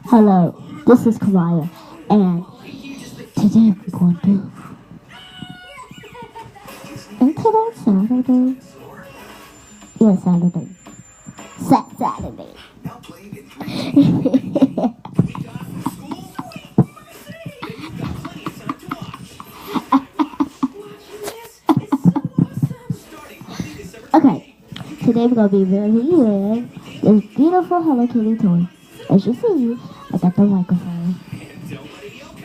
Hello, this is Kawaya, and today we're going to. And today Saturday. Yeah, Saturday. Saturday. Okay, today we're gonna be reviewing this beautiful Hello Kitty toy. As you see, I got the microphone.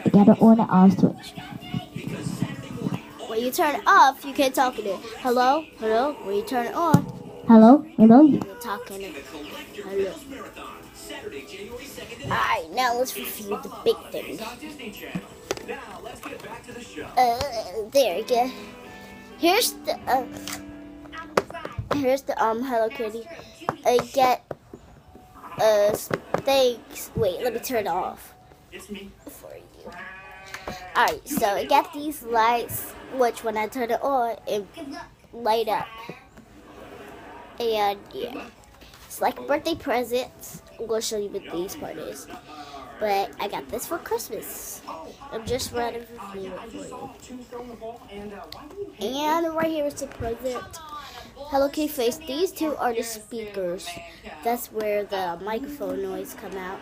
I got it on and off switch. When you turn it off, you can't talk in it. Hello, hello. When you turn it on, Hello, hello. you're talking it. Hello. Alright, now let's review the big thing. There you go. Here's the Hello Kitty. I get thanks. Wait, let me turn it off for you. Alright, so I got these lights, which when I turn it on, it light up. And yeah, it's like a birthday present. I'm going to show you what these part is. But I got this for Christmas. I'm just ready to review it for you. And right here is the present. Hello Kitty face. These two are the speakers. That's where the microphone noise come out.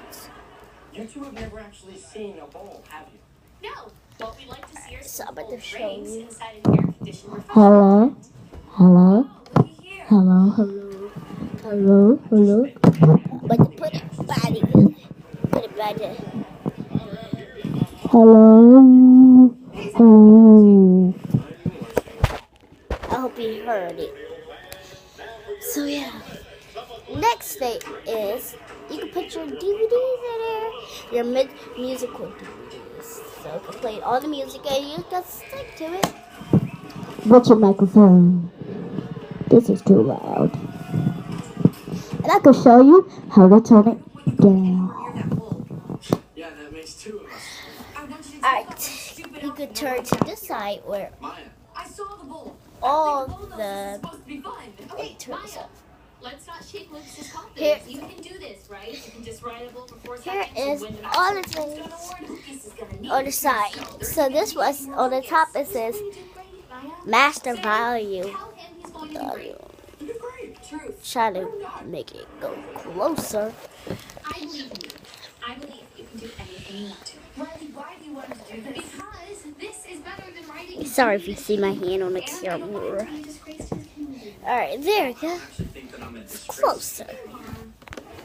You two have never actually seen a bowl, have you? No, but we'd like to see your So I'm about to show you. inside an air-conditioned refrigerator. Hello, hello, hello, hello, hello. But to put it by the Hello, hello. I hope you heard it. So yeah. Next thing is you can put your DVDs in there, your musical DVDs. So you can play all the music and you can stick to it. What's your microphone? This is too loud. And I can show you how to turn it down. Yeah, that makes two of us. Alright, you could turn to this side where Maya. I saw the bowl. all Bowl notes is the supposed to be fun. Okay, turn this Maya, off. let's not shake Lucas's Here- confidence. You can do this, right? You can just ride a bowl for 4 Here seconds and is win the all match. the things Lucas is gonna need on the side. So this was on the top. It says Master Value. Tell him he's going to do great. You did great. Truth. Try to make it go closer. I believe in you. I believe you can do anything you want to. Riley, why do you want to do this? Because this is better than writing. Sorry if you see my hand on the camera. Alright, there we go. Closer.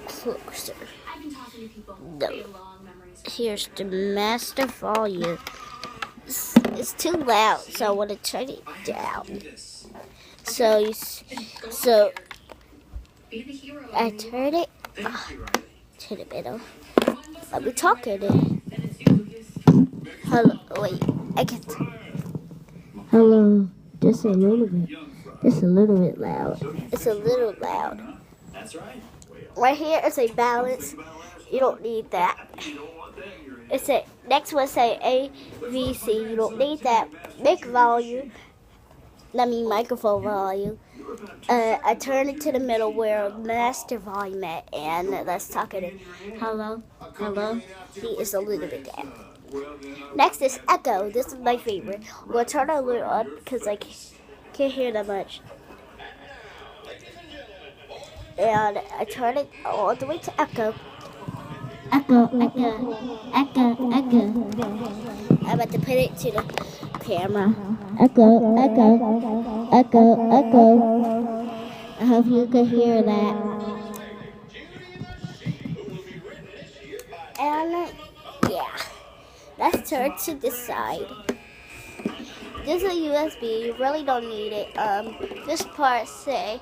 Closer. I've been talking to people. No. They have long memories. Here's the master volume. It's too loud, so I want to turn it down. So Be the hero. I turn it to the middle. I'll be talking it. Hello, wait, I can't. Hello, just a little bit. Just a little bit loud. It's a little loud. That's right. Right here, it's a balance. You don't need that. It's a next one say AVC. You don't need that. Mic volume. I mean microphone volume. I turn it to the middle where master volume at, and let's talk it in. Hello, hello. He is a little bit down. Next is echo. This is my favorite. We'll turn it a little up because I can't hear that much. And I turn it all the way to echo. Echo, echo, echo, echo. I'm about to put it to the camera. Echo, echo, echo, echo. I hope you can hear that. And yeah, let's turn to this side. This is a USB. You really don't need it. This part say.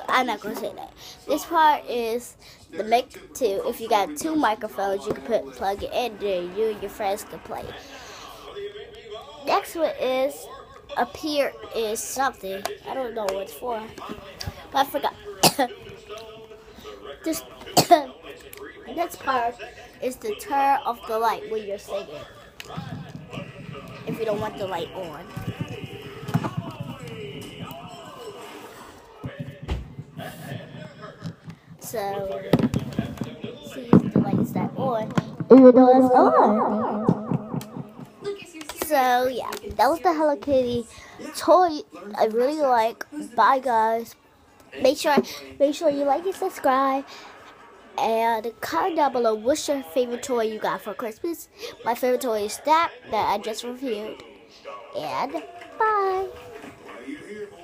I'm not gonna say that. This part is the mic too. If you got two microphones, you can plug it in there. You and your friends can play. Next one is up here is something. I don't know what it's for, but I forgot. This next part is the turn off the light when you're singing. If you don't want the light on. So, see if the lights that on. Even though it's on. Lucas, you're serious. So yeah, that was the Hello Kitty toy I really like. Bye guys. Make sure you like and subscribe. And comment down below what's your favorite toy you got for Christmas. My favorite toy is that I just reviewed. And bye.